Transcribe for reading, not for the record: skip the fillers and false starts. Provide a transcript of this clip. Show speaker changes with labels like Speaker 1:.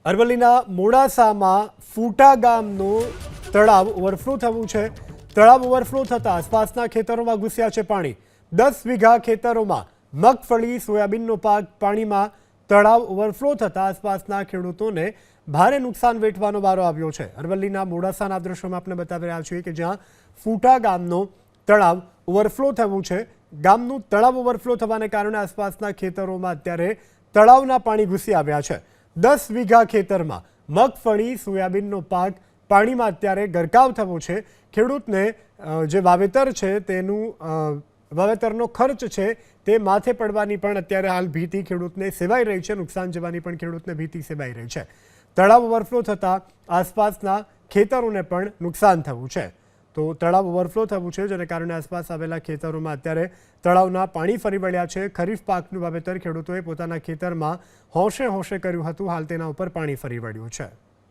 Speaker 1: અરવલ્લીના મોડાસામાં ફૂટા ગામનું તળાવ ઓવરફ્લો થયું છે। તળાવ ઓવરફ્લો થતાં આસપાસના ખેતરોમાં ઘૂસ્યા છે પાણી। 10 વીઘા ખેતરોમાં મગફળી સોયાબીનનો પાક પાણીમાં। તળાવ ઓવરફ્લો થતાં આસપાસના ખેડૂતોને ભારે નુકસાન વેઠવાનો વારો આવ્યો છે। અરવલ્લીના મોડાસાના દ્રશ્યોમાં આપણે બતાવી રહ્યા છીએ કે જ્યાં ફૂટા ગામનો તળાવ ઓવરફ્લો થયું છે। ગામનું તળાવ ઓવરફ્લો થવાને કારણે આસપાસના ખેતરોમાં અત્યારે તળાવના પાણી ઘૂસી આવ્યા છે। 10 વીઘા ખેતરમાં મગફળી સોયાબીનનો પાક પાણીમાં અત્યારે ગરકાવ થયો છે। ખેડૂતને જે વાવેતર છે તેનું વાવેતરનો ખર્ચ છે તે માથે પડવાની પણ અત્યારે હાલ ભીતિ ખેડૂતને સેવાઈ રહી છે। નુકસાન જવાની પણ ખેડૂતને ભીતિ સેવાઈ રહી છે। તળાવ ઓવરફ્લો થતાં આસપાસના ખેતરોને પણ નુકસાન થયું છે। તો તળાવ ઓવરફ્લો થયું છે જેને કારણે આસપાસ આવેલા ખેતરોમાં અત્યારે તળાવના પાણી ફરી વળ્યા છે। ખરીફ પાકનું વાવેતર ખેડૂતોએ પોતાના ખેતરમાં હોંશે હોંશે કર્યું હતું, હાલ તેના ઉપર પાણી ફરી વળ્યું છે।